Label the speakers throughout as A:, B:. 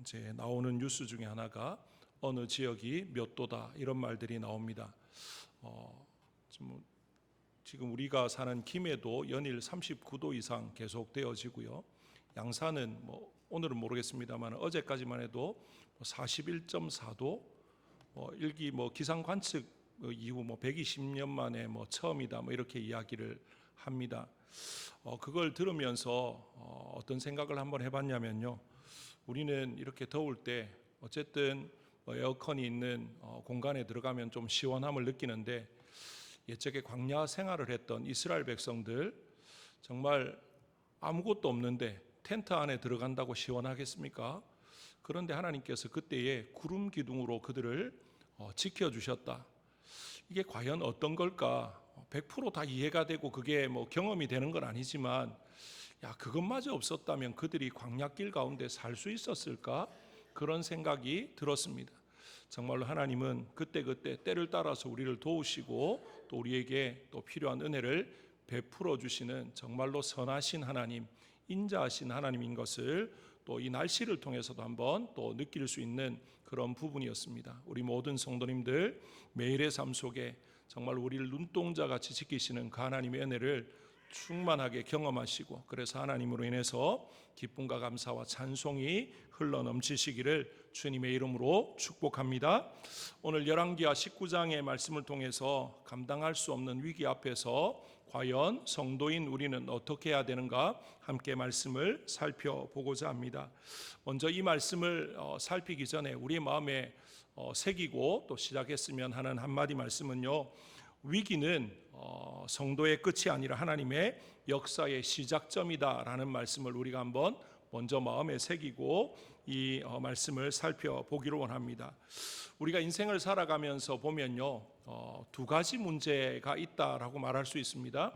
A: 이제 나오는 뉴스 중에 하나가 어느 지역이 몇 도다 이런 말들이 나옵니다. 지금 우리가 사는 김해도 연일 39도 이상 계속되어지고요. 양산은 오늘은 모르겠습니다만 어제까지만 해도 41.4도, 일기 기상 관측 이후 120년 만에 처음이다 이렇게 이야기를 합니다. 그걸 들으면서 어떤 생각을 한번 해봤냐면요. 우리는 이렇게 더울 때 어쨌든 에어컨이 있는 공간에 들어가면 좀 시원함을 느끼는데, 옛적에 광야 생활을 했던 이스라엘 백성들 정말 아무것도 없는데 텐트 안에 들어간다고 시원하겠습니까? 그런데 하나님께서 그때에 구름 기둥으로 그들을 지켜주셨다. 이게 과연 어떤 걸까? 100% 다 이해가 되고 그게 경험이 되는 건 아니지만, 그것마저 없었다면 그들이 광야길 가운데 살 수 있었을까? 그런 생각이 들었습니다. 정말로 하나님은 그때그때 때를 따라서 우리를 도우시고 또 우리에게 또 필요한 은혜를 베풀어 주시는 정말로 선하신 하나님, 인자하신 하나님인 것을 또 이 날씨를 통해서도 한번 또 느낄 수 있는 그런 부분이었습니다. 우리 모든 성도님들 매일의 삶 속에 정말 우리를 눈동자같이 지키시는 그 하나님의 은혜를 충만하게 경험하시고, 그래서 하나님으로 인해서 기쁨과 감사와 찬송이 흘러넘치시기를 주님의 이름으로 축복합니다. 오늘 열왕기하 19장의 말씀을 통해서 감당할 수 없는 위기 앞에서 과연 성도인 우리는 어떻게 해야 되는가 함께 말씀을 살펴보고자 합니다. 먼저 이 말씀을 살피기 전에 우리 마음에 새기고 또 시작했으면 하는 한마디 말씀은요, 위기는 성도의 끝이 아니라 하나님의 역사의 시작점이다라는 말씀을 우리가 한번 먼저 마음에 새기고 이 말씀을 살펴보기로 원합니다. 우리가 인생을 살아가면서 보면요, 두 가지 문제가 있다라고 말할 수 있습니다.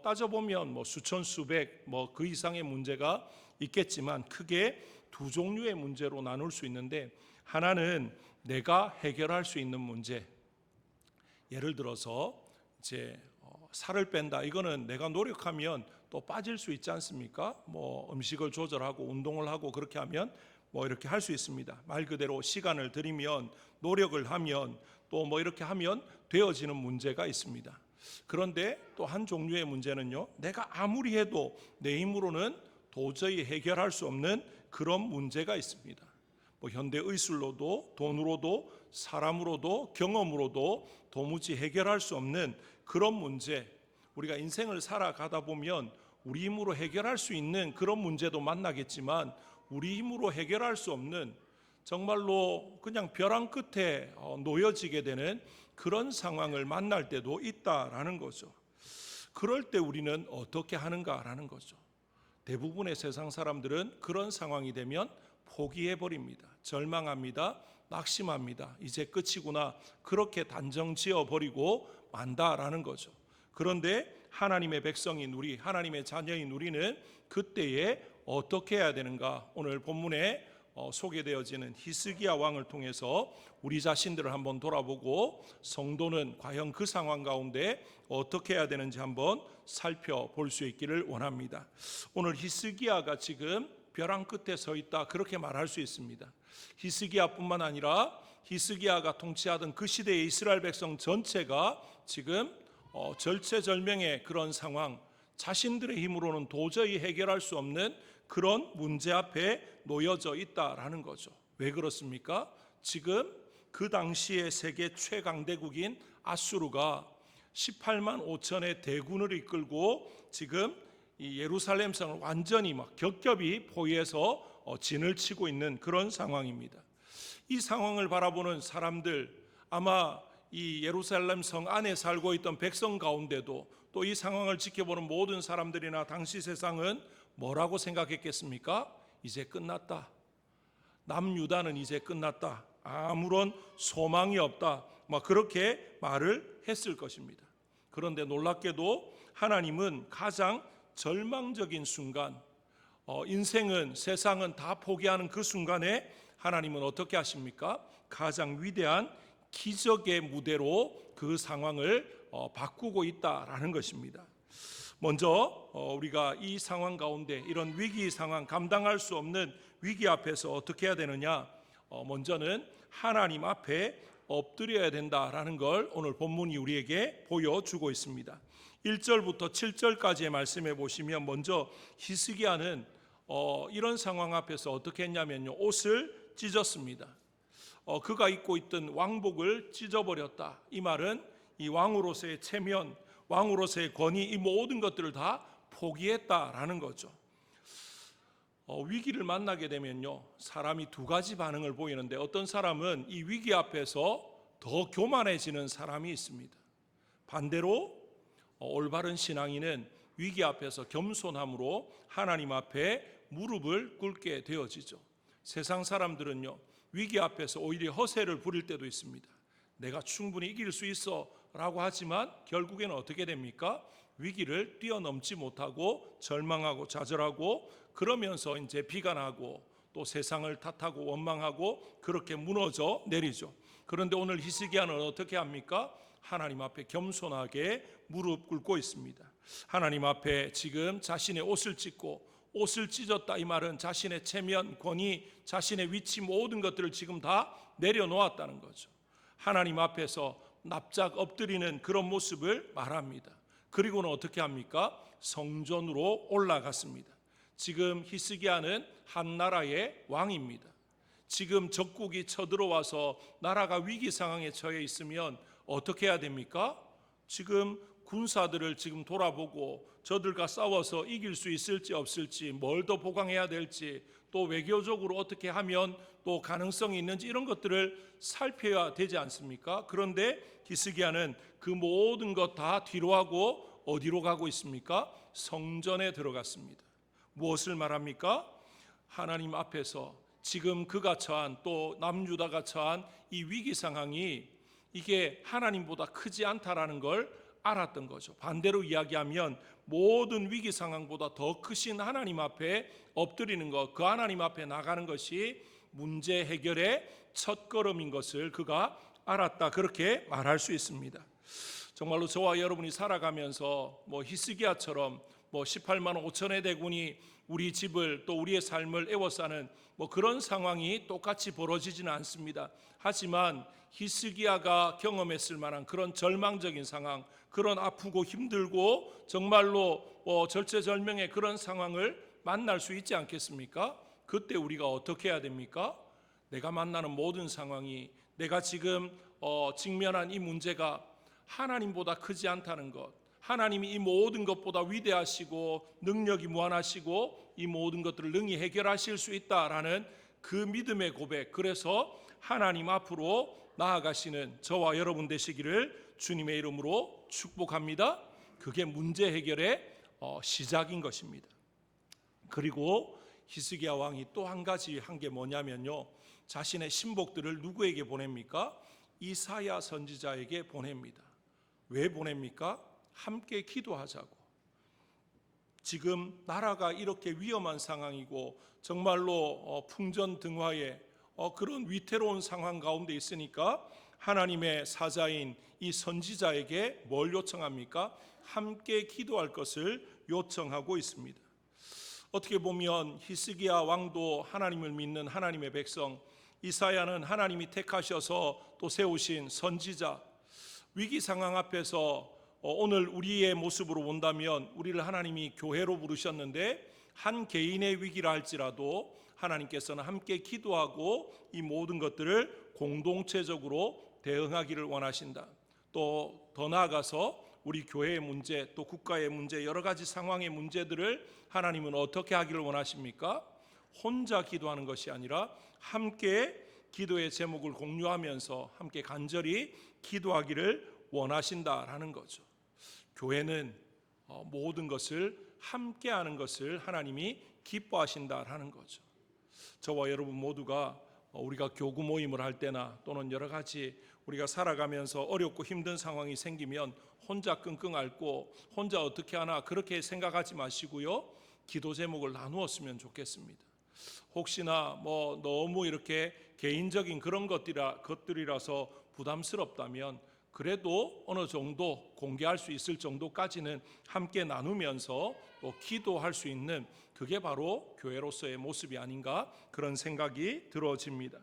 A: 따져보면 수천 수백 그 이상의 문제가 있겠지만 크게 두 종류의 문제로 나눌 수 있는데, 하나는 내가 해결할 수 있는 문제. 예를 들어서 이제 살을 뺀다. 이거는 내가 노력하면 또 빠질 수 있지 않습니까? 음식을 조절하고 운동을 하고 그렇게 하면 이렇게 할 수 있습니다. 말 그대로 시간을 들이면, 노력을 하면, 또 이렇게 하면 되어지는 문제가 있습니다. 그런데 또 한 종류의 문제는요, 내가 아무리 해도 내 힘으로는 도저히 해결할 수 없는 그런 문제가 있습니다. 현대 의술로도 돈으로도 사람으로도 경험으로도 도무지 해결할 수 없는 그런 문제, 우리가 인생을 살아가다 보면 우리 힘으로 해결할 수 있는 그런 문제도 만나겠지만 우리 힘으로 해결할 수 없는, 정말로 그냥 벼랑 끝에 놓여지게 되는 그런 상황을 만날 때도 있다라는 거죠. 그럴 때 우리는 어떻게 하는가라는 거죠. 대부분의 세상 사람들은 그런 상황이 되면 포기해버립니다. 절망합니다. 낙심합니다. 이제 끝이구나, 그렇게 단정 지어버리고 만다라는 거죠. 그런데 하나님의 백성인 우리, 하나님의 자녀인 우리는 그때에 어떻게 해야 되는가? 오늘 본문에 소개되어지는 히스기야 왕을 통해서 우리 자신들을 한번 돌아보고 성도는 과연 그 상황 가운데 어떻게 해야 되는지 한번 살펴볼 수 있기를 원합니다. 오늘 히스기야가 지금 벼랑 끝에 서 있다, 그렇게 말할 수 있습니다. 히스기야뿐만 아니라 히스기야가 통치하던 그 시대의 이스라엘 백성 전체가 지금 절체절명의 그런 상황, 자신들의 힘으로는 도저히 해결할 수 없는 그런 문제 앞에 놓여져 있다라는 거죠. 왜 그렇습니까? 지금 그 당시의 세계 최강대국인 아수르가 18만 5천의 대군을 이끌고 지금 이 예루살렘 성을 완전히 겹겹이 포위해서 진을 치고 있는 그런 상황입니다. 이 상황을 바라보는 사람들, 아마 이 예루살렘 성 안에 살고 있던 백성 가운데도 또 이 상황을 지켜보는 모든 사람들이나 당시 세상은 뭐라고 생각했겠습니까? 이제 끝났다. 남유다는 이제 끝났다. 아무런 소망이 없다. 그렇게 말을 했을 것입니다. 그런데 놀랍게도 하나님은 가장 절망적인 순간, 인생은, 세상은 다 포기하는 그 순간에 하나님은 어떻게 하십니까? 가장 위대한 기적의 무대로 그 상황을 바꾸고 있다라는 것입니다. 먼저 우리가 이 상황 가운데 이런 위기 상황, 감당할 수 없는 위기 앞에서 어떻게 해야 되느냐? 먼저는 하나님 앞에 엎드려야 된다라는 걸 오늘 본문이 우리에게 보여주고 있습니다. 1절부터 7절까지의 말씀해 보시면 먼저 히스기야는 이런 상황 앞에서 어떻게 했냐면요, 옷을 찢었습니다. 그가 입고 있던 왕복을 찢어버렸다. 이 말은 이 왕으로서의 체면, 왕으로서의 권위, 이 모든 것들을 다 포기했다라는 거죠. 위기를 만나게 되면요, 사람이 두 가지 반응을 보이는데, 어떤 사람은 이 위기 앞에서 더 교만해지는 사람이 있습니다. 반대로 올바른 신앙인은 위기 앞에서 겸손함으로 하나님 앞에 무릎을 꿇게 되어지죠. 세상 사람들은요, 위기 앞에서 오히려 허세를 부릴 때도 있습니다. 내가 충분히 이길 수 있어 라고 하지만 결국에는 어떻게 됩니까? 위기를 뛰어넘지 못하고 절망하고 좌절하고, 그러면서 이제 비관하고 또 세상을 탓하고 원망하고 그렇게 무너져 내리죠. 그런데 오늘 히스기야는 어떻게 합니까? 하나님 앞에 겸손하게 무릎 꿇고 있습니다. 하나님 앞에 지금 자신의 옷을 찢고, 옷을 찢었다 이 말은 자신의 체면, 권위, 자신의 위치, 모든 것들을 지금 다 내려놓았다는 거죠. 하나님 앞에서 납작 엎드리는 그런 모습을 말합니다. 그리고는 어떻게 합니까? 성전으로 올라갔습니다. 지금 히스기야는 한 나라의 왕입니다. 지금 적국이 쳐들어와서 나라가 위기 상황에 처해 있으면 어떻게 해야 됩니까? 지금 군사들을 지금 돌아보고 저들과 싸워서 이길 수 있을지 없을지, 뭘 더 보강해야 될지, 또 외교적으로 어떻게 하면 또 가능성이 있는지, 이런 것들을 살펴야 되지 않습니까? 그런데 히스기야는 그 모든 것 다 뒤로 하고 어디로 가고 있습니까? 성전에 들어갔습니다. 무엇을 말합니까? 하나님 앞에서 지금 그가 처한, 또 남유다가 처한 이 위기 상황이 이게 하나님보다 크지 않다라는 걸 알았던 거죠. 반대로 이야기하면 모든 위기 상황보다 더 크신 하나님 앞에 엎드리는 것, 그 하나님 앞에 나가는 것이 문제 해결의 첫걸음인 것을 그가 알았다, 그렇게 말할 수 있습니다. 정말로 저와 여러분이 살아가면서 히스기야처럼 18만 5천의 대군이 우리 집을, 또 우리의 삶을 에워싸는 그런 상황이 똑같이 벌어지지는 않습니다. 하지만 히스기야가 경험했을 만한 그런 절망적인 상황, 그런 아프고 힘들고 정말로 절체절명의 그런 상황을 만날 수 있지 않겠습니까? 그때 우리가 어떻게 해야 됩니까? 내가 만나는 모든 상황이, 내가 지금 직면한 이 문제가 하나님보다 크지 않다는 것, 하나님이 이 모든 것보다 위대하시고 능력이 무한하시고 이 모든 것들을 능히 해결하실 수 있다라는 그 믿음의 고백, 그래서 하나님 앞으로 나아가시는 저와 여러분 되시기를 주님의 이름으로 축복합니다. 그게 문제 해결의 시작인 것입니다. 그리고 히스기야 왕이 또 한 가지 한 게 뭐냐면요, 자신의 신복들을 누구에게 보냅니까? 이사야 선지자에게 보냅니다. 왜 보냅니까? 함께 기도하자고. 지금 나라가 이렇게 위험한 상황이고 정말로 풍전등화의 그런 위태로운 상황 가운데 있으니까 하나님의 사자인 이 선지자에게 뭘 요청합니까? 함께 기도할 것을 요청하고 있습니다. 어떻게 보면 히스기야 왕도 하나님을 믿는 하나님의 백성, 이사야는 하나님이 택하셔서 또 세우신 선지자, 위기 상황 앞에서 오늘 우리의 모습으로 본다면 우리를 하나님이 교회로 부르셨는데, 한 개인의 위기라 할지라도 하나님께서는 함께 기도하고 이 모든 것들을 공동체적으로 대응하기를 원하신다. 또 더 나아가서 우리 교회의 문제, 또 국가의 문제, 여러 가지 상황의 문제들을 하나님은 어떻게 하기를 원하십니까? 혼자 기도하는 것이 아니라 함께 기도의 제목을 공유하면서 함께 간절히 기도하기를 원하신다라는 거죠. 교회는 모든 것을 함께 하는 것을 하나님이 기뻐하신다라는 거죠. 저와 여러분 모두가 우리가 교구 모임을 할 때나 또는 여러 가지 우리가 살아가면서 어렵고 힘든 상황이 생기면 혼자 끙끙 앓고 혼자 어떻게 하나 그렇게 생각하지 마시고요, 기도 제목을 나누었으면 좋겠습니다. 혹시나 너무 이렇게 개인적인 그런 것들이라서 부담스럽다면 그래도 어느 정도 공개할 수 있을 정도까지는 함께 나누면서 또 기도할 수 있는, 그게 바로 교회로서의 모습이 아닌가, 그런 생각이 들어집니다.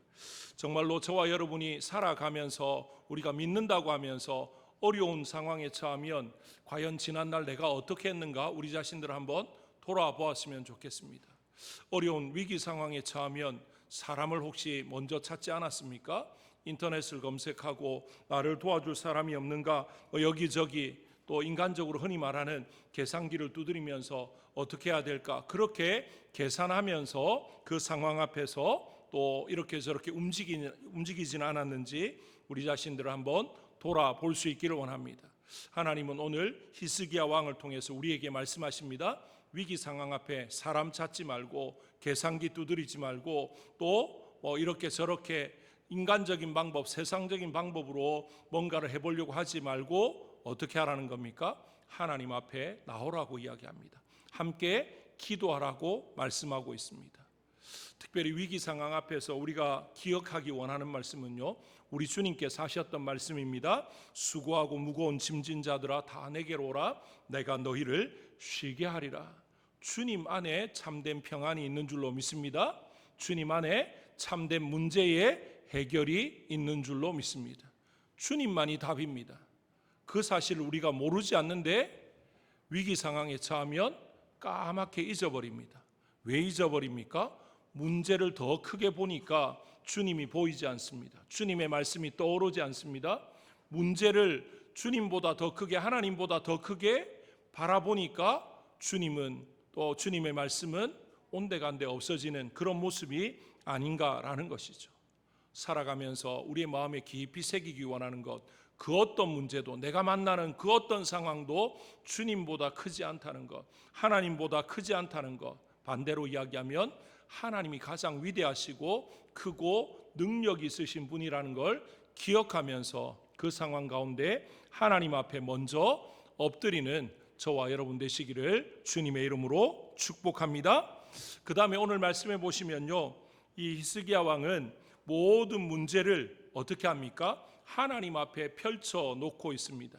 A: 정말로 저와 여러분이 살아가면서 우리가 믿는다고 하면서 어려운 상황에 처하면 과연 지난날 내가 어떻게 했는가, 우리 자신들 한번 돌아보았으면 좋겠습니다. 어려운 위기 상황에 처하면 사람을 혹시 먼저 찾지 않았습니까? 인터넷을 검색하고 나를 도와줄 사람이 없는가, 여기저기 또 인간적으로 흔히 말하는 계산기를 두드리면서 어떻게 해야 될까, 그렇게 계산하면서 그 상황 앞에서 또 이렇게 저렇게 움직이지는 않았는지 우리 자신들을 한번 돌아볼 수 있기를 원합니다. 하나님은 오늘 히스기야 왕을 통해서 우리에게 말씀하십니다. 위기 상황 앞에 사람 찾지 말고 계산기 두드리지 말고 또 이렇게 저렇게 인간적인 방법, 세상적인 방법으로 뭔가를 해보려고 하지 말고 어떻게 하라는 겁니까? 하나님 앞에 나오라고 이야기합니다. 함께 기도하라고 말씀하고 있습니다. 특별히 위기 상황 앞에서 우리가 기억하기 원하는 말씀은요, 우리 주님께서 하셨던 말씀입니다. 수고하고 무거운 짐진 자들아 다 내게로 오라, 내가 너희를 쉬게 하리라. 주님 안에 참된 평안이 있는 줄로 믿습니다. 주님 안에 참된 문제의 해결이 있는 줄로 믿습니다. 주님만이 답입니다. 그 사실을 우리가 모르지 않는데 위기 상황에 처하면 까맣게 잊어버립니다. 왜 잊어버립니까? 문제를 더 크게 보니까 주님이 보이지 않습니다. 주님의 말씀이 떠오르지 않습니다. 문제를 주님보다 더 크게, 하나님보다 더 크게 바라보니까 주님은, 또 주님의 말씀은 온데간데 없어지는 그런 모습이 아닌가라는 것이죠. 살아가면서 우리의 마음에 깊이 새기기 원하는 것, 그 어떤 문제도, 내가 만나는 그 어떤 상황도 주님보다 크지 않다는 것, 하나님보다 크지 않다는 것, 반대로 이야기하면 하나님이 가장 위대하시고 크고 능력 있으신 분이라는 걸 기억하면서 그 상황 가운데 하나님 앞에 먼저 엎드리는 저와 여러분 되시기를 주님의 이름으로 축복합니다. 그 다음에 오늘 말씀해 보시면요, 이 히스기야 왕은 모든 문제를 어떻게 합니까? 하나님 앞에 펼쳐 놓고 있습니다.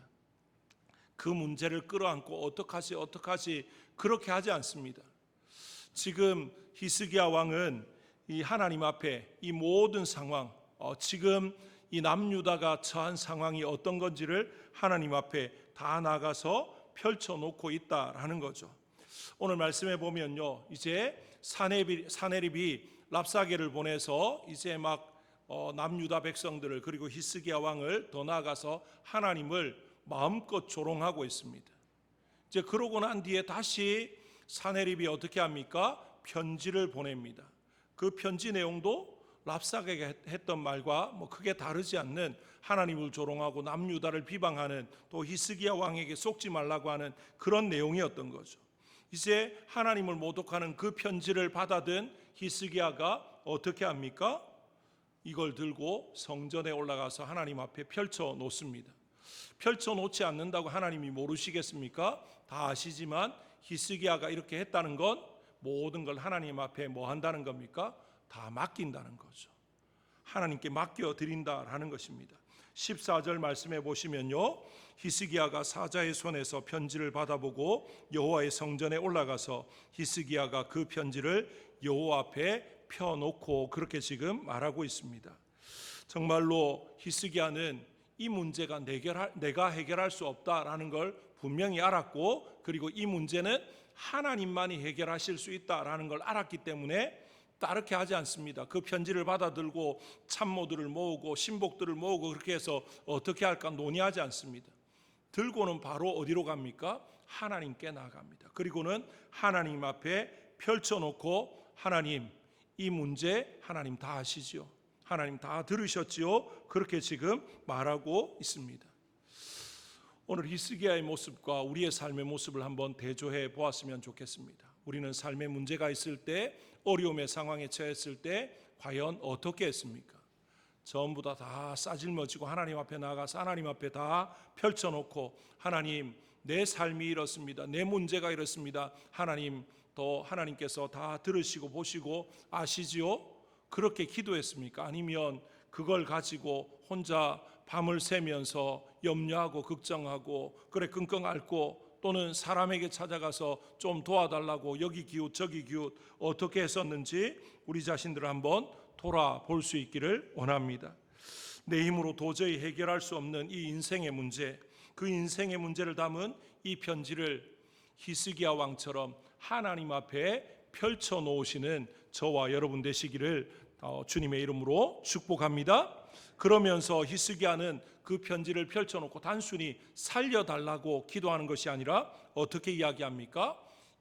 A: 그 문제를 끌어안고 어떡하지 그렇게 하지 않습니다. 지금 히스기야 왕은 이 하나님 앞에 이 모든 상황, 지금 이 남유다가 처한 상황이 어떤 건지를 하나님 앞에 다 나가서 펼쳐놓고 있다라는 거죠. 오늘 말씀해 보면요, 이제 사네립이 랍사게를 보내서 이제 막 남유다 백성들을, 그리고 히스기야 왕을 더 나아가서 하나님을 마음껏 조롱하고 있습니다. 이제 그러고 난 뒤에 다시 사네립이 어떻게 합니까? 편지를 보냅니다. 그 편지 내용도 랍사게가 했던 말과 크게 다르지 않는, 하나님을 조롱하고 남유다를 비방하는, 또 히스기야 왕에게 속지 말라고 하는 그런 내용이었던 거죠. 이제 하나님을 모독하는 그 편지를 받아든 히스기야가 어떻게 합니까? 이걸 들고 성전에 올라가서 하나님 앞에 펼쳐 놓습니다. 펼쳐 놓지 않는다고 하나님이 모르시겠습니까? 다 아시지만 히스기야가 이렇게 했다는 건 모든 걸 하나님 앞에 뭐 한다는 겁니까? 다 맡긴다는 거죠. 하나님께 맡겨 드린다라는 것입니다. 14절 말씀해 보시면요, 히스기야가 사자의 손에서 편지를 받아보고 여호와의 성전에 올라가서 히스기야가 그 편지를 여호와 앞에 펴놓고, 그렇게 지금 말하고 있습니다. 정말로 히스기야는 이 문제가 내가 해결할 수 없다라는 걸 분명히 알았고, 그리고 이 문제는 하나님만이 해결하실 수 있다라는 걸 알았기 때문에 따르게 하지 않습니다. 그 편지를 받아들고 참모들을 모으고 신복들을 모으고 그렇게 해서 어떻게 할까 논의하지 않습니다. 들고는 바로 어디로 갑니까? 하나님께 나아갑니다. 그리고는 하나님 앞에 펼쳐놓고, 하나님, 이 문제 하나님 다 아시지요? 하나님 다 들으셨지요? 그렇게 지금 말하고 있습니다. 오늘 히스기야의 모습과 우리의 삶의 모습을 한번 대조해 보았으면 좋겠습니다. 우리는 삶의 문제가 있을 때, 어려움의 상황에 처했을 때 과연 어떻게 했습니까? 전부 다 싸질머지고 하나님 앞에 나가서 하나님 앞에 다 펼쳐놓고, 하나님, 내 삶이 이렇습니다, 내 문제가 이렇습니다, 하나님, 또 하나님께서 다 들으시고 보시고 아시지요? 그렇게 기도했습니까? 아니면 그걸 가지고 혼자 밤을 새면서 염려하고 걱정하고 그래 끙끙 앓고 또는 사람에게 찾아가서 좀 도와달라고 여기 기웃 저기 기웃 어떻게 했었는지 우리 자신들을 한번 돌아볼 수 있기를 원합니다. 내 힘으로 도저히 해결할 수 없는 이 인생의 문제, 그 인생의 문제를 담은 이 편지를 히스기야 왕처럼 하나님 앞에 펼쳐 놓으시는 저와 여러분 되시기를 주님의 이름으로 축복합니다. 그러면서 히스기야는 그 편지를 펼쳐놓고 단순히 살려달라고 기도하는 것이 아니라 어떻게 이야기합니까?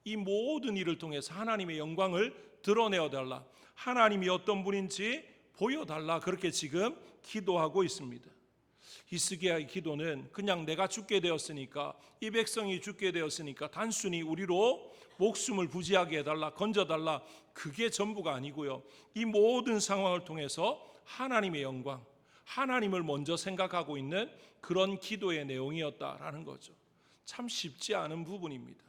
A: 이 모든 일을 통해서 하나님의 영광을 드러내어달라, 하나님이 어떤 분인지 보여달라, 그렇게 지금 기도하고 있습니다. 히스기야의 기도는 그냥 내가 죽게 되었으니까, 이 백성이 죽게 되었으니까 단순히 우리로 목숨을 부지하게 해달라, 건져달라, 그게 전부가 아니고요, 이 모든 상황을 통해서 하나님의 영광, 하나님을 먼저 생각하고 있는 그런 기도의 내용이었다라는 거죠. 참 쉽지 않은 부분입니다.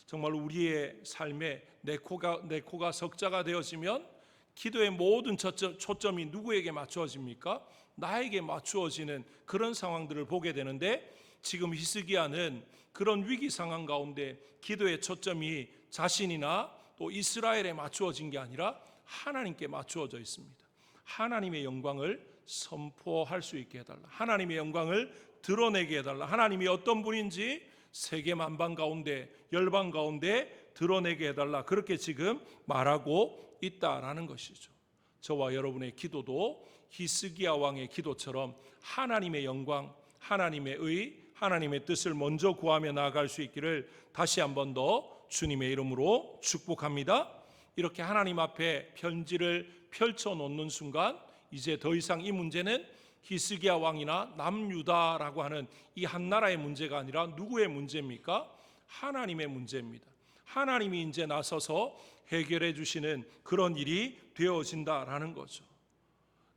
A: 정말 우리의 삶에 내 코가 석자가 되어지면 기도의 모든 초점이 누구에게 맞추어집니까? 나에게 맞추어지는 그런 상황들을 보게 되는데, 지금 히스기야는 그런 위기 상황 가운데 기도의 초점이 자신이나 또 이스라엘에 맞추어진 게 아니라 하나님께 맞추어져 있습니다. 하나님의 영광을 선포할 수 있게 해달라, 하나님의 영광을 드러내게 해달라, 하나님이 어떤 분인지 세계 만방 가운데 열방 가운데 드러내게 해달라, 그렇게 지금 말하고 있다라는 것이죠. 저와 여러분의 기도도 히스기야 왕의 기도처럼 하나님의 영광, 하나님의 의, 하나님의 뜻을 먼저 구하며 나아갈 수 있기를 다시 한 번 더 주님의 이름으로 축복합니다. 이렇게 하나님 앞에 편지를 펼쳐놓는 순간 이제 더 이상 이 문제는 히스기야 왕이나 남유다라고 하는 이 한 나라의 문제가 아니라 누구의 문제입니까? 하나님의 문제입니다. 하나님이 이제 나서서 해결해 주시는 그런 일이 되어진다라는 거죠.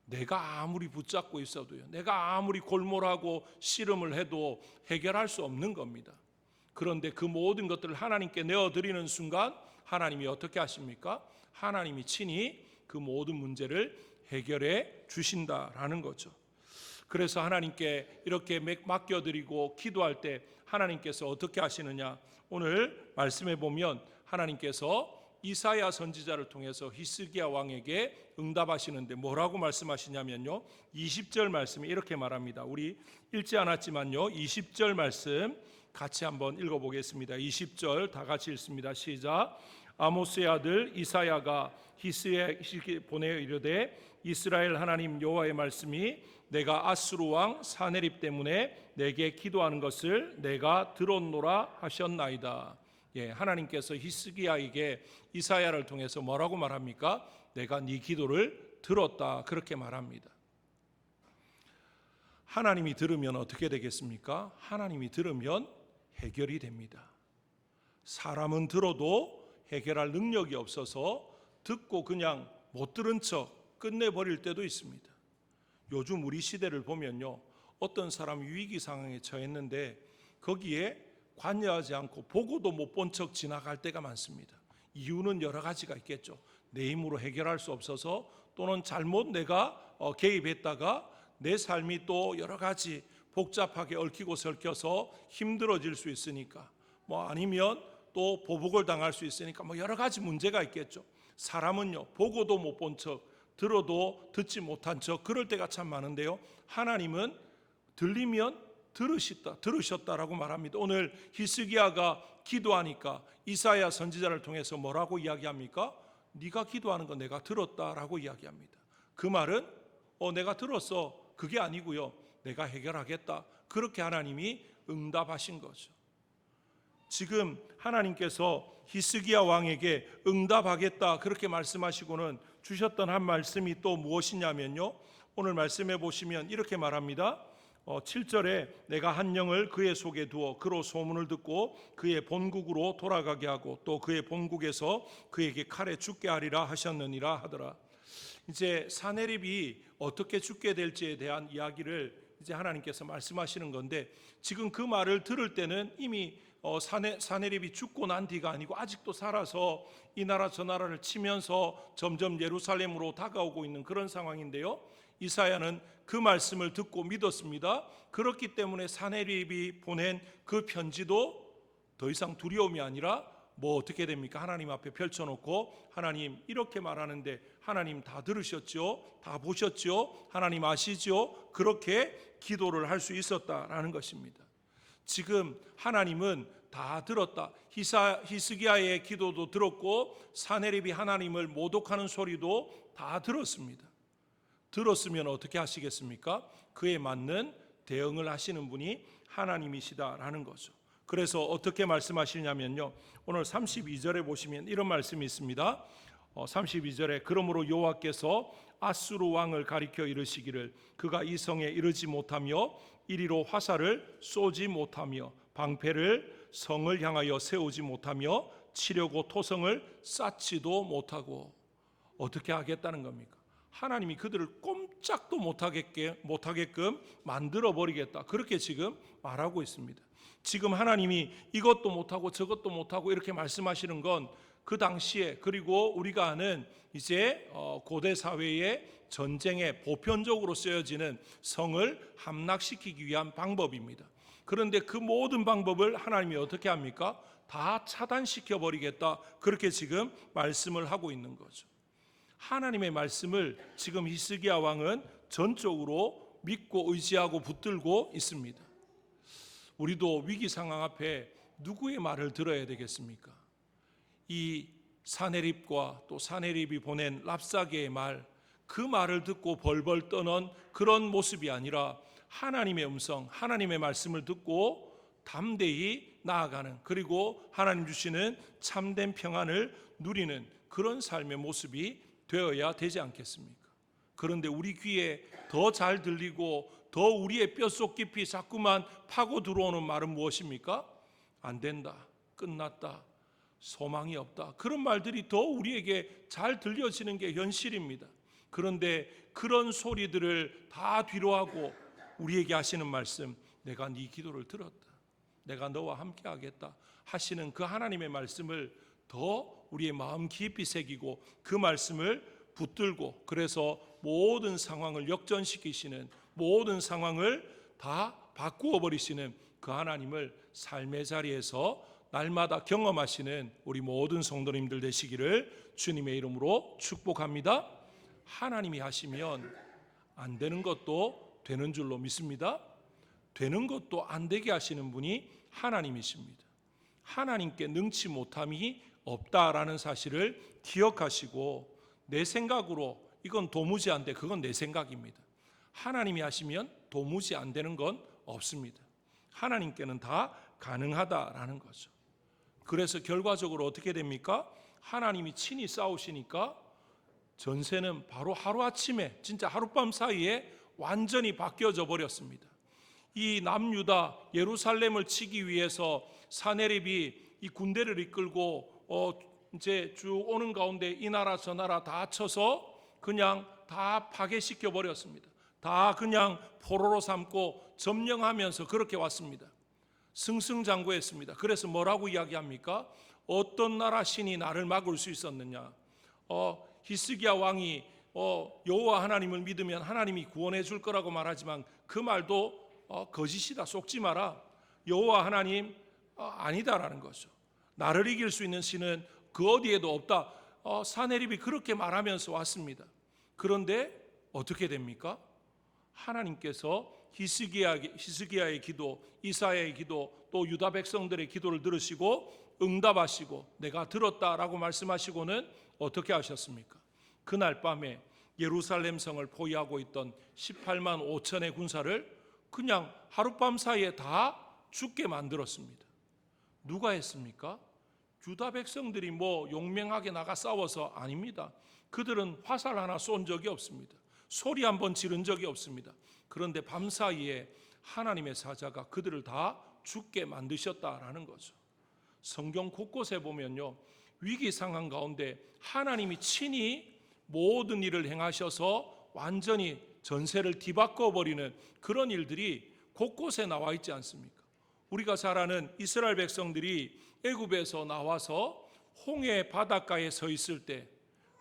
A: 내가 아무리 붙잡고 있어도요, 내가 아무리 골몰하고 씨름을 해도 해결할 수 없는 겁니다. 그런데 그 모든 것들을 하나님께 내어드리는 순간 하나님이 어떻게 하십니까? 하나님이 친히 그 모든 문제를 해결해 주신다라는 거죠. 그래서 하나님께 이렇게 맡겨드리고 기도할 때 하나님께서 어떻게 하시느냐, 오늘 말씀해 보면 하나님께서 이사야 선지자를 통해서 히스기야 왕에게 응답하시는데 뭐라고 말씀하시냐면요, 20절 말씀이 이렇게 말합니다. 우리 읽지 않았지만요, 20절 말씀 같이 한번 읽어보겠습니다. 20절 다 같이 읽습니다. 시작. 아모스의 아들 이사야가 히스기야에게 보내어 이르되, 이스라엘 하나님 여호와의 말씀이 내가 아수르 왕 사네립 때문에 내게 기도하는 것을 내가 들었노라 하셨나이다. 하나님께서 히스기야에게 이사야를 통해서 뭐라고 말합니까? 내가 네 기도를 들었다, 그렇게 말합니다. 하나님이 들으면 어떻게 되겠습니까? 하나님이 들으면 해결이 됩니다. 사람은 들어도 해결할 능력이 없어서 듣고 그냥 못 들은 척 끝내버릴 때도 있습니다. 요즘 우리 시대를 보면요, 어떤 사람이 위기 상황에 처했는데 거기에 관여하지 않고 보고도 못 본 척 지나갈 때가 많습니다. 이유는 여러 가지가 있겠죠. 내 힘으로 해결할 수 없어서, 또는 잘못 내가 개입했다가 내 삶이 또 여러 가지 복잡하게 얽히고 설켜서 힘들어질 수 있으니까, 아니면 또 보복을 당할 수 있으니까 여러 가지 문제가 있겠죠. 사람은요, 보고도 못 본 척, 들어도 듣지 못한 척, 그럴 때가 참 많은데요, 하나님은 들리면 들으셨다라고 말합니다. 오늘 히스기야가 기도하니까 이사야 선지자를 통해서 뭐라고 이야기합니까? 네가 기도하는 거 내가 들었다라고 이야기합니다. 그 말은 내가 들었어, 그게 아니고요, 내가 해결하겠다, 그렇게 하나님이 응답하신 거죠. 지금 하나님께서 히스기야 왕에게 응답하겠다 그렇게 말씀하시고는 주셨던 한 말씀이 또 무엇이냐면요, 오늘 말씀해 보시면 이렇게 말합니다. 7절에 내가 한 영을 그의 속에 두어 그로 소문을 듣고 그의 본국으로 돌아가게 하고 또 그의 본국에서 그에게 칼에 죽게 하리라 하셨느니라 하더라. 이제 사네립이 어떻게 죽게 될지에 대한 이야기를 이제 하나님께서 말씀하시는 건데, 지금 그 말을 들을 때는 이미 사내립이 죽고 난 뒤가 아니고 아직도 살아서 이 나라 저 나라를 치면서 점점 예루살렘으로 다가오고 있는 그런 상황인데요. 이사야는 그 말씀을 듣고 믿었습니다. 그렇기 때문에 사내립이 보낸 그 편지도 더 이상 두려움이 아니라 어떻게 됩니까? 하나님 앞에 펼쳐놓고 하나님 이렇게 말하는데 하나님 다 들으셨죠? 다 보셨죠? 하나님 아시죠? 그렇게 기도를 할 수 있었다라는 것입니다. 지금 하나님은 다 들었다. 히스기야의 기도도 들었고 사내립이 하나님을 모독하는 소리도 다 들었습니다. 들었으면 어떻게 하시겠습니까? 그에 맞는 대응을 하시는 분이 하나님이시다라는 거죠. 그래서 어떻게 말씀하시냐면요, 오늘 32절에 보시면 이런 말씀이 있습니다. 32절에 그러므로 여호와께서 아수르 왕을 가리켜 이르시기를 그가 이 성에 이르지 못하며 이리로 화살을 쏘지 못하며 방패를 성을 향하여 세우지 못하며 치려고 토성을 쌓지도 못하고. 어떻게 하겠다는 겁니까? 하나님이 그들을 꼼짝도 못하게끔 만들어버리겠다, 그렇게 지금 말하고 있습니다. 지금 하나님이 이것도 못하고 저것도 못하고 이렇게 말씀하시는 건 그 당시에, 그리고 우리가 아는 이제 고대 사회의 전쟁에 보편적으로 쓰여지는 성을 함락시키기 위한 방법입니다. 그런데 그 모든 방법을 하나님이 어떻게 합니까? 다 차단시켜 버리겠다, 그렇게 지금 말씀을 하고 있는 거죠. 하나님의 말씀을 지금 히스기야 왕은 전적으로 믿고 의지하고 붙들고 있습니다. 우리도 위기 상황 앞에 누구의 말을 들어야 되겠습니까? 이 사내립과 또 사내립이 보낸 랍사게의 말, 그 말을 듣고 벌벌 떠는 그런 모습이 아니라 하나님의 음성, 하나님의 말씀을 듣고 담대히 나아가는, 그리고 하나님 주시는 참된 평안을 누리는 그런 삶의 모습이 되어야 되지 않겠습니까? 그런데 우리 귀에 더 잘 들리고 더 우리의 뼛속 깊이 자꾸만 파고 들어오는 말은 무엇입니까? 안 된다, 끝났다, 소망이 없다, 그런 말들이 더 우리에게 잘 들려지는 게 현실입니다. 그런데 그런 소리들을 다 뒤로하고 우리에게 하시는 말씀, 내가 네 기도를 들었다, 내가 너와 함께 하겠다 하시는 그 하나님의 말씀을 더 우리의 마음 깊이 새기고 그 말씀을 붙들고, 그래서 모든 상황을 역전시키시는, 모든 상황을 다 바꾸어 버리시는 그 하나님을 삶의 자리에서 날마다 경험하시는 우리 모든 성도님들 되시기를 주님의 이름으로 축복합니다. 하나님이 하시면 안 되는 것도 되는 줄로 믿습니다. 되는 것도 안 되게 하시는 분이 하나님이십니다. 하나님께 능치 못함이 없다라는 사실을 기억하시고, 내 생각으로 이건 도무지 안 돼, 그건 내 생각입니다. 하나님이 하시면 도무지 안 되는 건 없습니다. 하나님께는 다 가능하다라는 거죠. 그래서 결과적으로 어떻게 됩니까? 하나님이 친히 싸우시니까 전세는 바로 하루아침에, 진짜 하룻밤 사이에 완전히 바뀌어져 버렸습니다. 이 남유다 예루살렘을 치기 위해서 사내립이 이 군대를 이끌고 이제 쭉 오는 가운데 이 나라 저 나라 다 쳐서 그냥 다 파괴시켜 버렸습니다. 다 그냥 포로로 삼고 점령하면서 그렇게 왔습니다. 승승장구했습니다. 그래서 뭐라고 이야기합니까? 어떤 나라 신이 나를 막을 수 있었느냐? 히스기야 왕이 여호와 하나님을 믿으면 하나님이 구원해 줄 거라고 말하지만 그 말도 거짓이다, 속지 마라. 여호와 하나님 아니다라는 거죠. 나를 이길 수 있는 신은 그 어디에도 없다. 사내립이 그렇게 말하면서 왔습니다. 그런데 어떻게 됩니까? 하나님께서 히스기야의 기도, 이사야의 기도, 또 유다 백성들의 기도를 들으시고 응답하시고 내가 들었다라고 말씀하시고는 어떻게 하셨습니까? 그날 밤에 예루살렘 성을 포위하고 있던 18만 5천의 군사를 그냥 하룻밤 사이에 다 죽게 만들었습니다. 누가 했습니까? 유다 백성들이 용맹하게 나가 싸워서 아닙니다. 그들은 화살 하나 쏜 적이 없습니다. 소리 한번 지른 적이 없습니다. 그런데 밤사이에 하나님의 사자가 그들을 다 죽게 만드셨다라는 거죠. 성경 곳곳에 보면요, 위기 상황 가운데 하나님이 친히 모든 일을 행하셔서 완전히 전세를 뒤바꿔 버리는 그런 일들이 곳곳에 나와 있지 않습니까? 우리가 잘 아는 이스라엘 백성들이 애굽에서 나와서 홍해 바닷가에 서 있을 때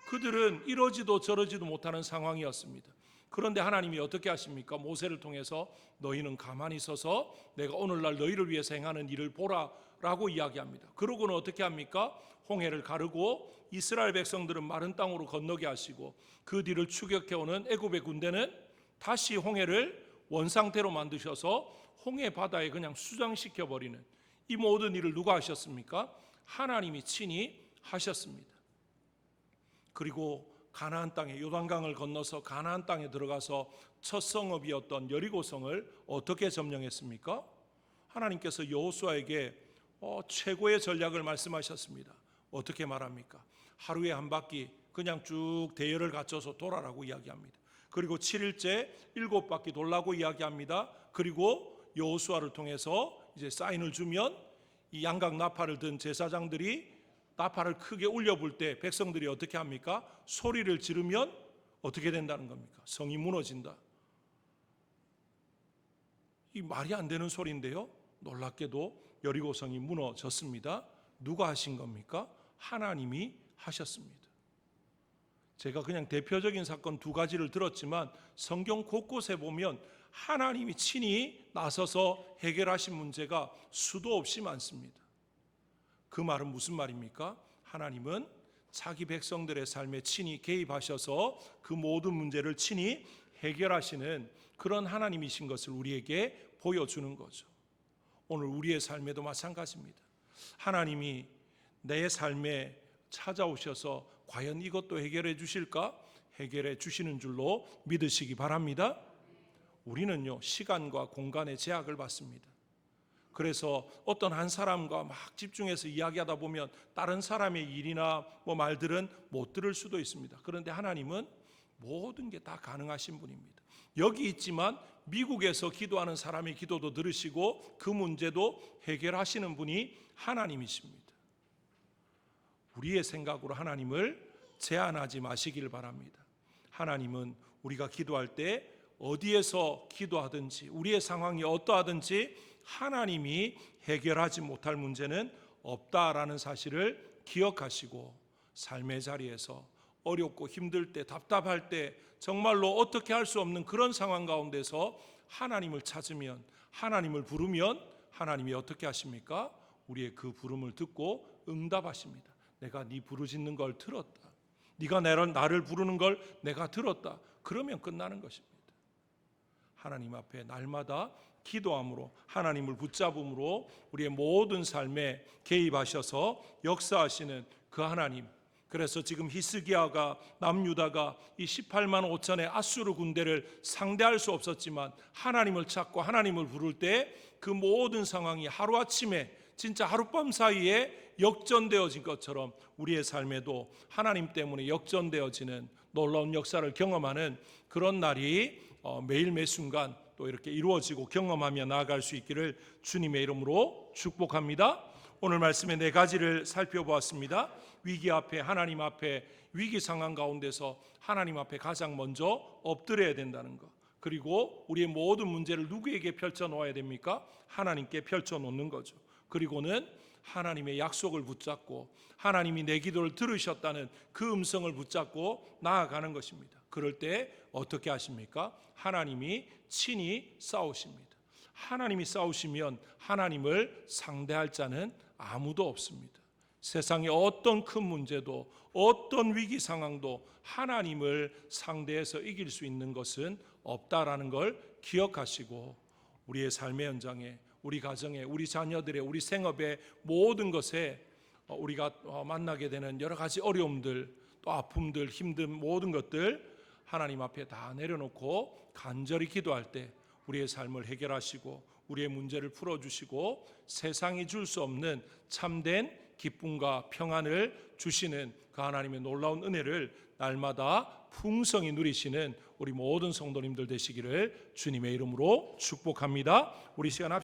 A: 그들은 이러지도 저러지도 못하는 상황이었습니다. 그런데 하나님이 어떻게 하십니까? 모세를 통해서 너희는 가만히 서서 내가 오늘날 너희를 위해서 행하는 일을 보라라고 이야기합니다. 그러고는 어떻게 합니까? 홍해를 가르고 이스라엘 백성들은 마른 땅으로 건너게 하시고 그 뒤를 추격해오는 애굽의 군대는 다시 홍해를 원상태로 만드셔서 홍해 바다에 그냥 수장시켜버리는 이 모든 일을 누가 하셨습니까? 하나님이 친히 하셨습니다. 그리고 가나안 땅에 요단강을 건너서 가나안 땅에 들어가서 첫 성읍이었던 여리고성을 어떻게 점령했습니까? 하나님께서 여호수아에게 최고의 전략을 말씀하셨습니다. 어떻게 말합니까? 하루에 한 바퀴 그냥 쭉 대열을 갖춰서 돌아라고 이야기합니다. 그리고 7일째 7바퀴 돌라고 이야기합니다. 그리고 여호수아를 통해서 이제 사인을 주면 이 양각 나팔을 든 제사장들이 나팔을 크게 울려볼 때 백성들이 어떻게 합니까? 소리를 지르면 어떻게 된다는 겁니까? 성이 무너진다. 이 말이 안 되는 소리인데요. 놀랍게도 여리고성이 무너졌습니다. 누가 하신 겁니까? 하나님이 하셨습니다. 제가 그냥 대표적인 사건 두 가지를 들었지만 성경 곳곳에 보면 하나님이 친히 나서서 해결하신 문제가 수도 없이 많습니다. 그 말은 무슨 말입니까? 하나님은 자기 백성들의 삶에 친히 개입하셔서 그 모든 문제를 친히 해결하시는 그런 하나님이신 것을 우리에게 보여주는 거죠. 오늘 우리의 삶에도 마찬가지입니다. 하나님이 내 삶에 찾아오셔서 과연 이것도 해결해 주실까? 해결해 주시는 줄로 믿으시기 바랍니다. 우리는요, 시간과 공간의 제약을 받습니다. 그래서 어떤 한 사람과 막 집중해서 이야기하다 보면 다른 사람의 일이나 말들은 못 들을 수도 있습니다. 그런데 하나님은 모든 게 다 가능하신 분입니다. 여기 있지만 미국에서 기도하는 사람의 기도도 들으시고 그 문제도 해결하시는 분이 하나님이십니다. 우리의 생각으로 하나님을 제한하지 마시길 바랍니다. 하나님은 우리가 기도할 때 어디에서 기도하든지 우리의 상황이 어떠하든지 하나님이 해결하지 못할 문제는 없다라는 사실을 기억하시고 삶의 자리에서 어렵고 힘들 때 답답할 때 정말로 어떻게 할 수 없는 그런 상황 가운데서 하나님을 찾으면 하나님을 부르면 하나님이 어떻게 하십니까? 우리의 그 부름을 듣고 응답하십니다. 내가 네 부르짖는 걸 들었다. 네가 나를 부르는 걸 내가 들었다. 그러면 끝나는 것입니다. 하나님 앞에 날마다 기도함으로 하나님을 붙잡음으로 우리의 모든 삶에 개입하셔서 역사하시는 그 하나님. 그래서 지금 히스기야가 남유다가 이 18만 5천의 아수르 군대를 상대할 수 없었지만 하나님을 찾고 하나님을 부를 때 그 모든 상황이 하루아침에 진짜 하룻밤 사이에 역전되어진 것처럼 우리의 삶에도 하나님 때문에 역전되어지는 놀라운 역사를 경험하는 그런 날이 매일 매 순간 또 이렇게 이루어지고 경험하며 나아갈 수 있기를 주님의 이름으로 축복합니다. 오늘 말씀의 네 가지를 살펴보았습니다. 위기 앞에 하나님 앞에 위기 상황 가운데서 하나님 앞에 가장 먼저 엎드려야 된다는 것. 그리고 우리의 모든 문제를 누구에게 펼쳐 놓아야 됩니까? 하나님께 펼쳐 놓는 거죠. 그리고는 하나님의 약속을 붙잡고 하나님이 내 기도를 들으셨다는 그 음성을 붙잡고 나아가는 것입니다. 그럴 때 어떻게 하십니까? 하나님이 친히 싸우십니다. 하나님이 싸우시면 하나님을 상대할 자는 아무도 없습니다. 세상의 어떤 큰 문제도 어떤 위기 상황도 하나님을 상대해서 이길 수 있는 것은 없다라는 걸 기억하시고 우리의 삶의 현장에 우리 가정에 우리 자녀들의 우리 생업의 모든 것에 우리가 만나게 되는 여러 가지 어려움들 또 아픔들 힘든 모든 것들 하나님 앞에 다 내려놓고 간절히 기도할 때 우리의 삶을 해결하시고 우리의 문제를 풀어주시고 세상이 줄 수 없는 참된 기쁨과 평안을 주시는 그 하나님의 놀라운 은혜를 날마다 풍성히 누리시는 우리 모든 성도님들 되시기를 주님의 이름으로 축복합니다. 우리 시간